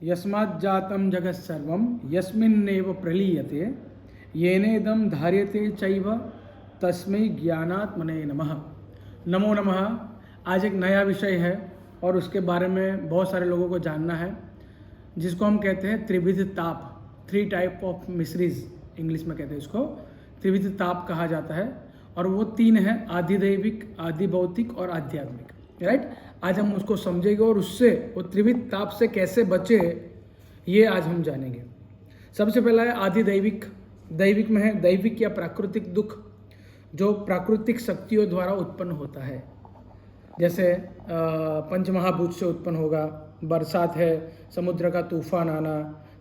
यस्माज्जातं जगत्सर्वं यस्मिन्नेव प्रलीयते येनेदं धार्यते चैव तस्मै ज्ञानात्मने नमः। नमो नमः। आज एक नया विषय है और उसके बारे में बहुत सारे लोगों को जानना है, जिसको हम कहते हैं त्रिविध ताप। 3 टाइप ऑफ मिस्ट्रीज इंग्लिश में कहते हैं इसको, त्रिविध ताप कहा जाता है। और वो 3 है, आधिदैविक, आधिभौतिक और आध्यात्मिक। राइट, आज हम उसको समझेंगे और उससे वो त्रिविध ताप से कैसे बचे ये आज हम जानेंगे। सबसे पहला है आधिदैविक। दैविक में है दैविक या प्राकृतिक दुख, जो प्राकृतिक शक्तियों द्वारा उत्पन्न होता है। जैसे पंचमहाभूत से उत्पन्न होगा, बरसात है, समुद्र का तूफान आना,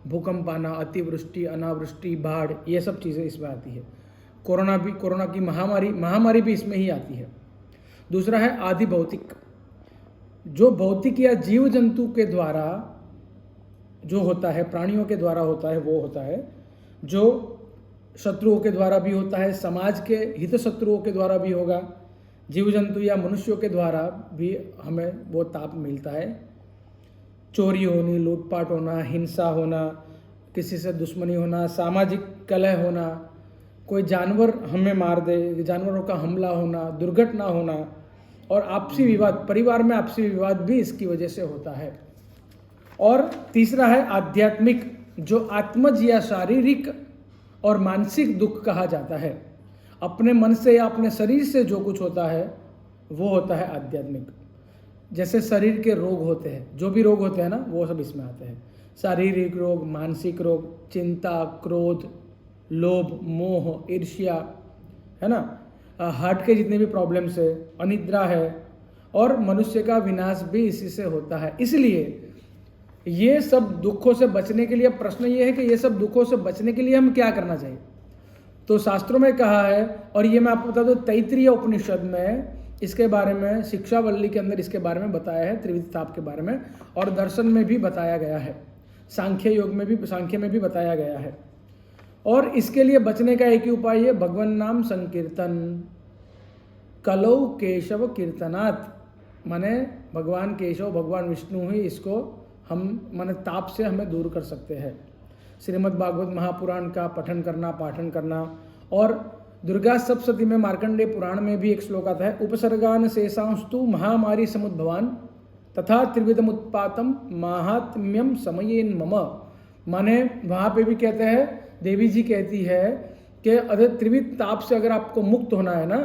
भूकंप आना, अतिवृष्टि, अनावृष्टि, बाढ़, ये सब चीज़ें इसमें आती है। कोरोना की महामारी भी इसमें ही आती है। दूसरा है आधिभौतिक, जो भौतिक या जीव जंतु के द्वारा जो होता है, प्राणियों के द्वारा होता है, वो होता है जो शत्रुओं के द्वारा भी होता है, समाज के हित शत्रुओं के द्वारा भी होगा, जीव जंतु या मनुष्यों के द्वारा भी हमें वो ताप मिलता है। चोरी होनी, लूटपाट होना, हिंसा होना, किसी से दुश्मनी होना, सामाजिक कलह होना, कोई जानवर हमें मार दे, जानवरों का हमला होना, दुर्घटना होना, और आपसी विवाद, परिवार में आपसी विवाद भी इसकी वजह से होता है। और तीसरा है आध्यात्मिक, जो आत्मज या शारीरिक और मानसिक दुख कहा जाता है। अपने मन से या अपने शरीर से जो कुछ होता है वो होता है आध्यात्मिक। जैसे शरीर के रोग होते हैं, जो भी रोग होते हैं ना, वो सब इसमें आते हैं। शारीरिक रोग, मानसिक रोग, चिंता, क्रोध, लोभ, मोह, ईर्ष्या, है ना, हार्ट के जितने भी प्रॉब्लम्स है, अनिद्रा है, और मनुष्य का विनाश भी इसी से होता है। इसलिए ये सब दुखों से बचने के लिए प्रश्न ये है कि ये सब दुखों से बचने के लिए हम क्या करना चाहिए। तो शास्त्रों में कहा है, और ये मैं आपको बता दूं, तैत्तिरीय उपनिषद में इसके बारे में, शिक्षावल्ली के अंदर इसके बारे में बताया है, त्रिविध ताप के बारे में, और दर्शन में भी बताया गया है, सांख्य में भी बताया गया है। और इसके लिए बचने का एक ही उपाय है, भगवान नाम संकीर्तन। कलौ केशव कीर्तनात्, माने भगवान केशव, भगवान विष्णु ही इसको माने ताप से हमें दूर कर सकते हैं। श्रीमद् भागवत महापुराण का पाठन करना, और दुर्गा सप्तशती में मार्कंडेय पुराण में भी एक श्लोक आता है, उपसर्गान शेषांस्तु महामारी समुद्भवान तथा त्रिविधमुत्पातम माहात्म्यम समयेन मम। माने वहाँ पे भी कहते हैं, देवी जी कहती है कि अगर त्रिविध ताप से अगर आपको मुक्त होना है ना,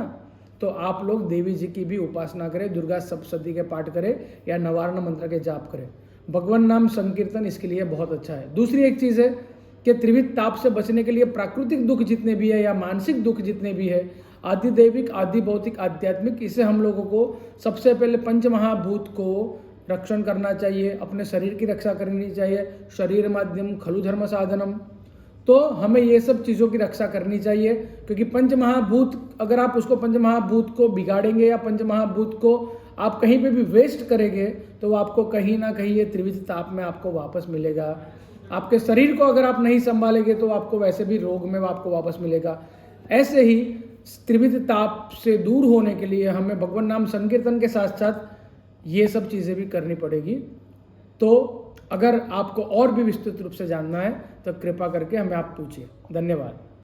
तो आप लोग देवी जी की भी उपासना करें, दुर्गा सप्तशती के पाठ करें या नवारण मंत्र के जाप करें। भगवान नाम संकीर्तन इसके लिए बहुत अच्छा है। दूसरी एक चीज़ है कि त्रिविध ताप से बचने के लिए प्राकृतिक दुख जितने भी है या मानसिक दुख जितने भी है, आधिदैविक, आधिभौतिक, आध्यात्मिक, इसे हम लोगों को सबसे पहले पंचमहाभूत को रक्षण करना चाहिए, अपने शरीर की रक्षा करनी चाहिए। शरीर माध्यम खलु धर्म साधनम, तो हमें ये सब चीज़ों की रक्षा करनी चाहिए, क्योंकि पंचमहाभूत, अगर आप उसको पंचमहाभूत को बिगाड़ेंगे या पंचमहाभूत को आप कहीं पे भी वेस्ट करेंगे, तो आपको कहीं ना कहीं ये त्रिविध ताप में आपको वापस मिलेगा। आपके शरीर को अगर आप नहीं संभालेंगे तो आपको वैसे भी रोग में आपको वापस मिलेगा। ऐसे ही त्रिविध ताप से दूर होने के लिए हमें भगवान नाम संकीर्तन के साथ साथ ये सब चीज़ें भी करनी पड़ेगी। तो अगर आपको और भी विस्तृत रूप से जानना है तो कृपा करके हमें आप पूछिए। धन्यवाद।